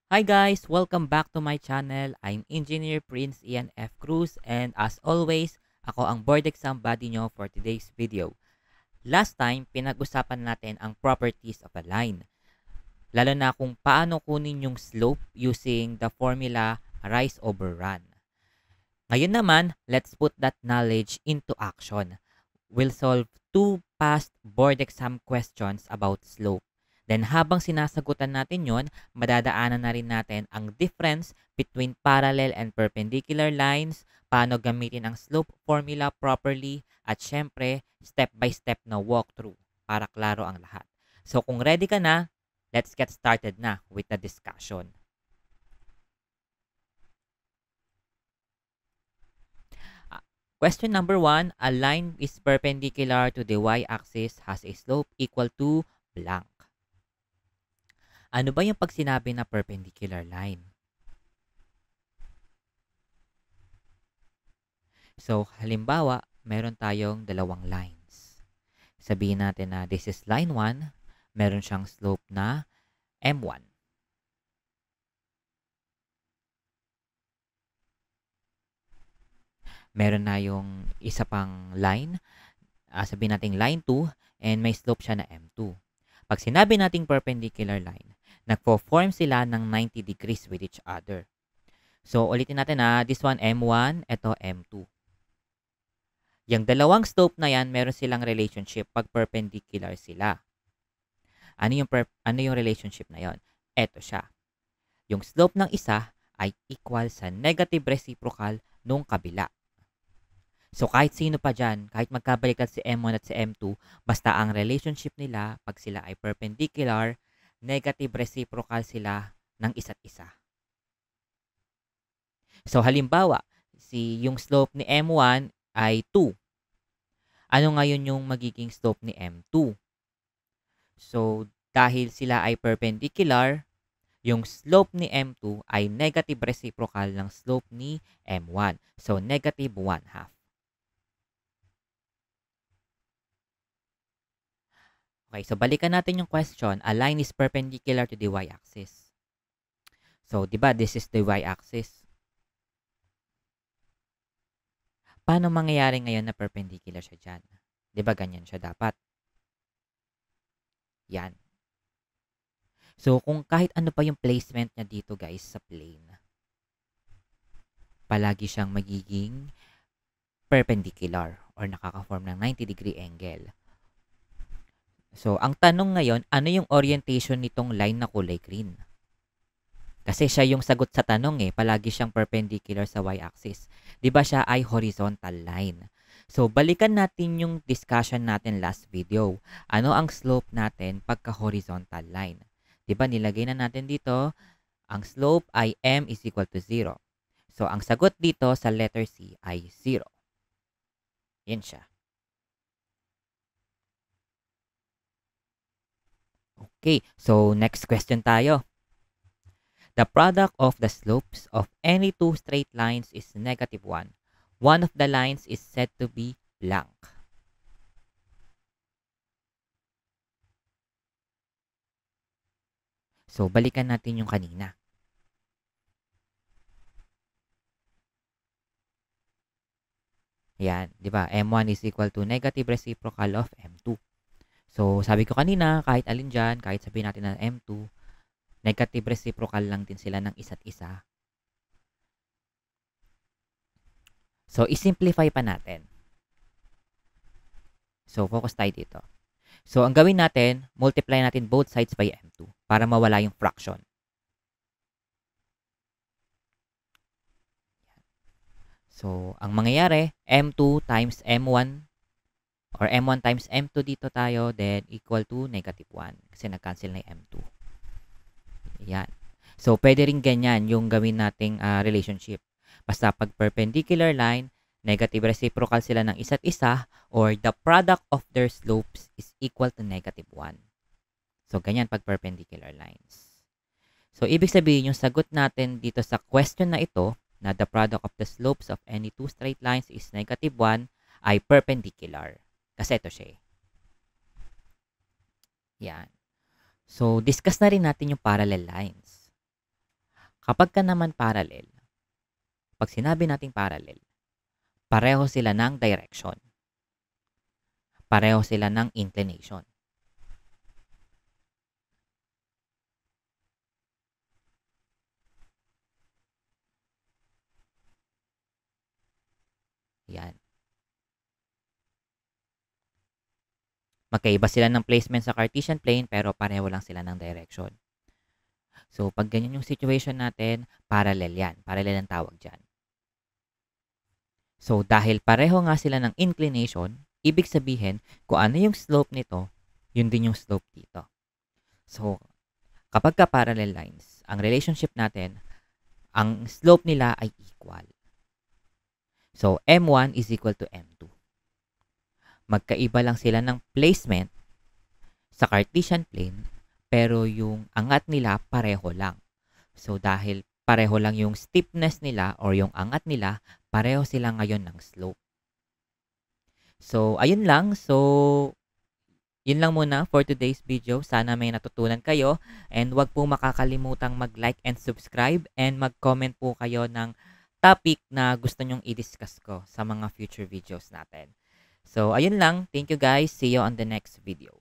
Hi guys! Welcome back to my channel. I'm Engineer Prince Ian F. Cruz and as always, ako ang board exam buddy nyo for today's video. Last time, pinag-usapan natin ang properties of a line. Lalo na kung paano kunin yung slope using the formula rise over run. Ngayon naman, let's put that knowledge into action. We'll solve two past board exam questions about slope. Then habang sinasagutan natin yon, madadaanan na rin natin ang difference between parallel and perpendicular lines, paano gamitin ang slope formula properly, at syempre, step by step na walkthrough para klaro ang lahat. So kung ready ka na, let's get started na with the discussion. Question number 1, a line is perpendicular to the y-axis has a slope equal to blank. Ano ba yung pag sinabi na perpendicular line? So, halimbawa, meron tayong dalawang lines. Sabihin natin na this is line 1, meron siyang slope na m1. Meron na yung isa pang line, sabihin natin line 2, and may slope siya na m2. Pag sinabi nating perpendicular line, nagpo-form sila ng 90 degrees with each other. So, ulitin natin this one m1, ito m2. Yung dalawang slope na yan, meron silang relationship pag perpendicular sila. Ano yung relationship na yon? Ito siya. Yung slope ng isa ay equal sa negative reciprocal nung kabila. So, kahit sino pa dyan, kahit magkabaliktad si M1 at si M2, basta ang relationship nila, pag sila ay perpendicular, negative reciprocal sila ng isa't isa. So, halimbawa, yung slope ni M1 ay 2. Ano ngayon yung magiging slope ni M2? So, dahil sila ay perpendicular, yung slope ni M2 ay negative reciprocal ng slope ni M1. So, negative 1/2. Okay, so balikan natin yung question. A line is perpendicular to the y-axis. So, di ba, this is the y-axis. Paano mangyayari ngayon na perpendicular siya dyan? Di ba, ganyan siya dapat? Yan. So, kung kahit ano pa yung placement niya dito, guys, sa plane, palagi siyang magiging perpendicular or nakaka-form ng 90-degree angle. So, ang tanong ngayon, ano yung orientation nitong line na kulay green? Kasi siya yung sagot sa tanong palagi siyang perpendicular sa y-axis. 'Di ba siya ay horizontal line? So, balikan natin yung discussion natin last video. Ano ang slope natin pagka horizontal line? 'Di ba nilagay na natin dito, ang slope ay m is equal to 0. So, ang sagot dito sa letter C ay 0. Yan siya. Okay, so next question tayo. The product of the slopes of any two straight lines is negative 1. One of the lines is said to be blank. So, balikan natin yung kanina. Yan, di ba? M1 is equal to negative reciprocal of M2. So, sabi ko kanina, kahit alin dyan, kahit sabihin natin na M2, negative reciprocal lang din sila ng isa't isa. So, isimplify pa natin. So, focus tayo dito. So, ang gawin natin, multiply natin both sides by M2 para mawala yung fraction. So, ang mangyayari, M2 times M1 or M1 times M2 dito tayo, then equal to negative 1 kasi nag-cancel na yung M2. Yan. So, pwede rin ganyan yung gawin nating relationship. Basta pag perpendicular line, negative reciprocal sila ng isa't isa or the product of their slopes is equal to negative 1. So, ganyan pag perpendicular lines. So, ibig sabihin yung sagot natin dito sa question na ito na the product of the slopes of any two straight lines is negative 1 ay perpendicular. Kasi ito siya. Yan. So, discuss na rin natin yung parallel lines. Kapag ka naman parallel, pag sinabi nating parallel, pareho sila ng direction. Pareho sila ng inclination. Yan. Magkaiba sila ng placement sa Cartesian plane pero pareho lang sila ng direction. So, pag ganyan yung situation natin, parallel yan. Parallel ang tawag dyan. So, dahil pareho nga sila ng inclination, ibig sabihin, kung ano yung slope nito, yun din yung slope dito. So, kapag ka parallel lines, ang relationship natin, ang slope nila ay equal. So, M1 is equal to M2. Magkaiba lang sila ng placement sa Cartesian plane, pero yung angat nila pareho lang. So, dahil pareho lang yung steepness nila or yung angat nila, pareho sila ngayon ng slope. So, ayun lang. So, yun lang muna for today's video. Sana may natutunan kayo. And wag po makakalimutang mag-like and subscribe and mag-comment po kayo ng topic na gusto nyong i-discuss ko sa mga future videos natin. So, ayun lang. Thank you guys. See you on the next video.